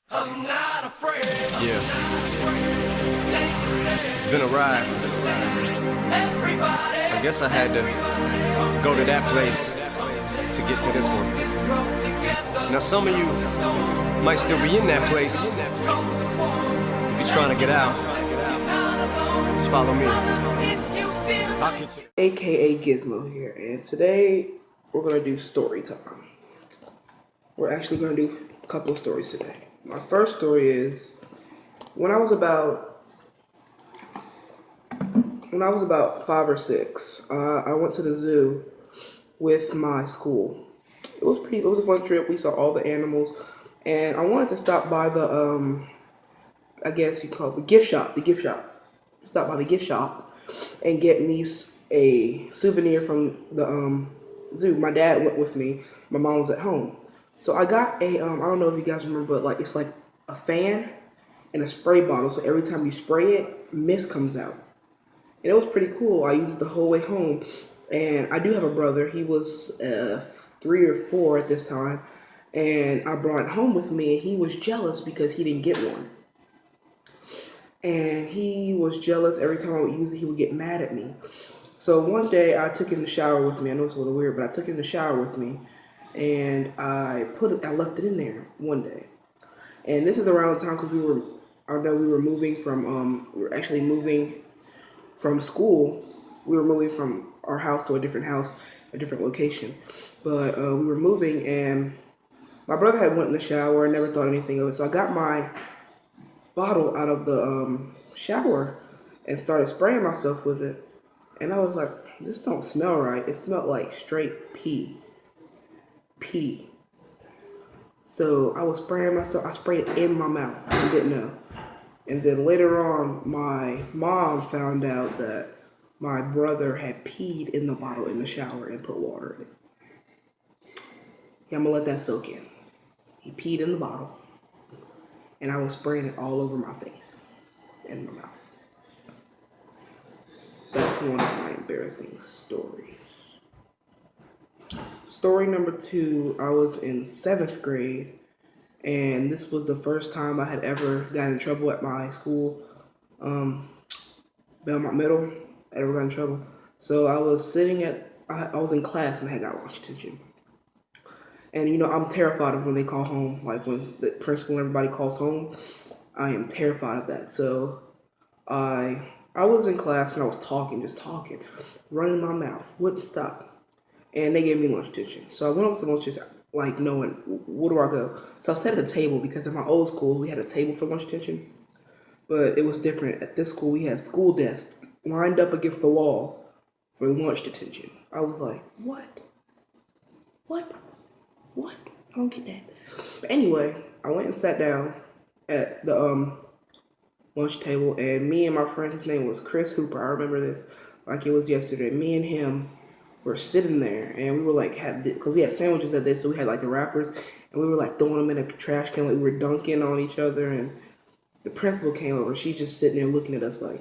I'm not afraid. Yeah, Take a stand. it's been a ride. Everybody, I guess I had to go to that place to get to this one. roll together. Now some of you might still be in that place. If you're trying to get out, just follow me. I'll get you. AKA Gizmo here, and today we're gonna do story time. We're actually gonna do a couple of stories today. My first story is when I was about 5 or 6. I went to the zoo with my school. It was a fun trip. We saw all the animals, and I wanted to stop by the I guess you call it the gift shop. Stop by the gift shop and get me a souvenir from the zoo. My dad went with me. My mom was at home. So I got a I don't know if you guys remember, but like it's like a fan and a spray bottle. So every time you spray it, mist comes out. And it was pretty cool. I used it the whole way home. And I do have a brother. He was 3 or 4 at this time. And I brought it home with me, and he was jealous because he didn't get one. And he was jealous. Every time I would use it, he would get mad at me. So one day I took it in the shower with me. I know it's a little weird, but I took it in the shower with me, and I left it in there one day. And this is around the time because we were moving from we were actually moving from school. We were moving from our house to a different house, a different location. But we were moving, and my brother had went in the shower and never thought anything of it. So I got my bottle out of the shower and started spraying myself with it. And I was like, this don't smell right. It smelled like straight pee. So I was spraying myself. I sprayed it in my mouth. I didn't know. And then later on, my mom found out that my brother had peed in the bottle in the shower and put water in it. Yeah, I'm gonna let that soak in. He peed in the bottle, and I was spraying it all over my face and my mouth. That's one of my embarrassing stories. Story number 2, I was in 7th grade, and this was the first time I had ever gotten in trouble at my school, Belmont Middle. I ever got in trouble. So I was I was in class and I had got lunch detention. And you know, I'm terrified of when they call home, like when the principal and everybody calls home. I am terrified of that. So I was in class and I was just talking, running my mouth, wouldn't stop. And they gave me lunch detention. So I went up to lunch detention, like knowing, where do I go? So I sat at the table because in my old school, we had a table for lunch detention. But it was different. At this school, we had school desks lined up against the wall for lunch detention. I was like, what? I don't get that. But anyway, I went and sat down at the lunch table, and me and my friend, his name was Chris Hooper. I remember this like it was yesterday. Me and him were sitting there, and we were like, because we had sandwiches that day, so we had like the wrappers, and we were like throwing them in a trash can, like we were dunking on each other. And the principal came over. She's just sitting there looking at us like,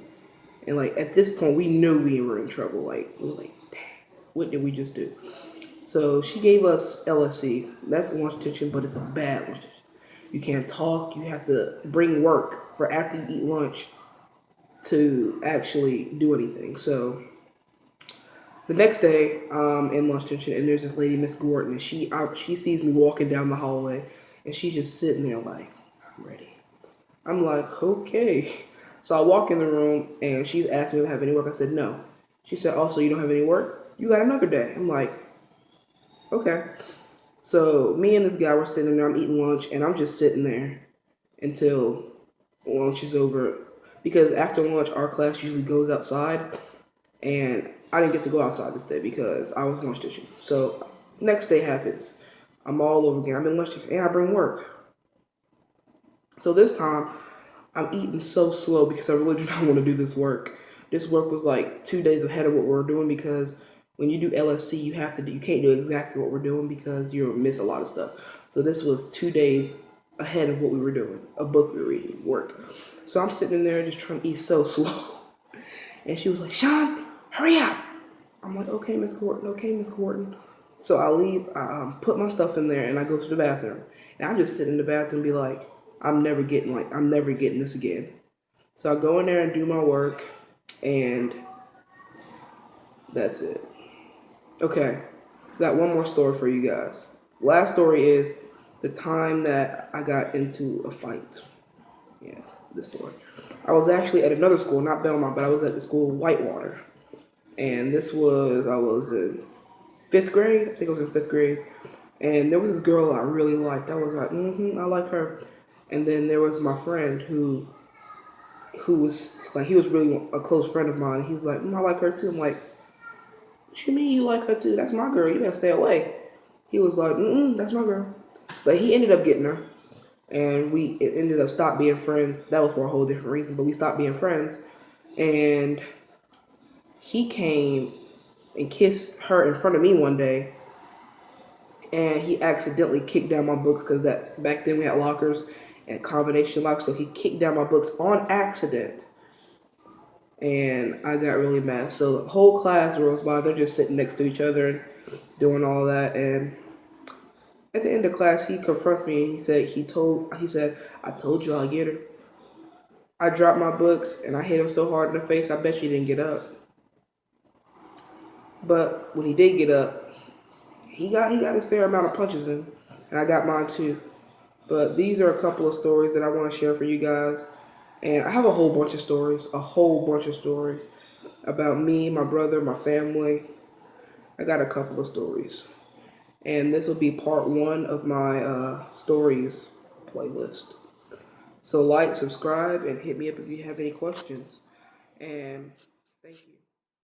and like at this point, we knew we were in trouble. Like we were like, dang, what did we just do? So she gave us LSC. That's lunch detention, but it's a bad lunch detention. You can't talk. You have to bring work for after you eat lunch to actually do anything. So the next day, in lunch detention, and there's this lady, Miss Gordon, and she sees me walking down the hallway, and she's just sitting there like, I'm ready. I'm like, okay. So I walk in the room, and she's asking me if I have any work. I said no. She said, also, you don't have any work? You got another day. I'm like, okay. So me and this guy were sitting there. I'm eating lunch, and I'm just sitting there until lunch is over. Because after lunch, our class usually goes outside, and I didn't get to go outside this day because I was lunch detention. So next day happens. I'm all over again. I'm in lunch detention, and I bring work. So this time, I'm eating so slow because I really do not want to do this work. This work was like 2 days ahead of what we're doing because when you do LSC, you can't do exactly what we're doing because you'll miss a lot of stuff. So this was 2 days ahead of what we were doing, a book we were reading, work. So I'm sitting in there just trying to eat so slow. And she was like, Sean, hurry up. I'm like, okay, Miss Gordon. So I leave, I put my stuff in there, and I go to the bathroom. And I just sit in the bathroom and be like, I'm never getting this again. So I go in there and do my work, and that's it. Okay, got one more story for you guys. Last story is the time that I got into a fight. Yeah, this story. I was actually at another school, not Belmont, but I was at the school Whitewater. And I was in 5th grade. I think I was in 5th grade. And there was this girl I really liked. I was like, I like her. And then there was my friend who was like, he was really a close friend of mine. He was like, I like her too. I'm like, what you mean you like her too? That's my girl. You better stay away. He was like, that's my girl. But he ended up getting her. And we ended up stopped being friends. That was for a whole different reason, but we stopped being friends. And he came and kissed her in front of me one day, and he accidentally kicked down my books because that back then we had lockers and combination locks, so he kicked down my books on accident, and I got really mad. So the whole class rolls by, they're just sitting next to each other and doing all that, and at the end of class, he confronts me and he said, I told you I'll get her. I dropped my books and I hit him so hard in the face, I bet you didn't get up. But when he did get up, he got his fair amount of punches in, and I got mine too. But these are a couple of stories that I want to share for you guys. And I have a whole bunch of stories about me, my brother, my family. I got a couple of stories. And this will be part 1 of my stories playlist. So like, subscribe, and hit me up if you have any questions. And thank you.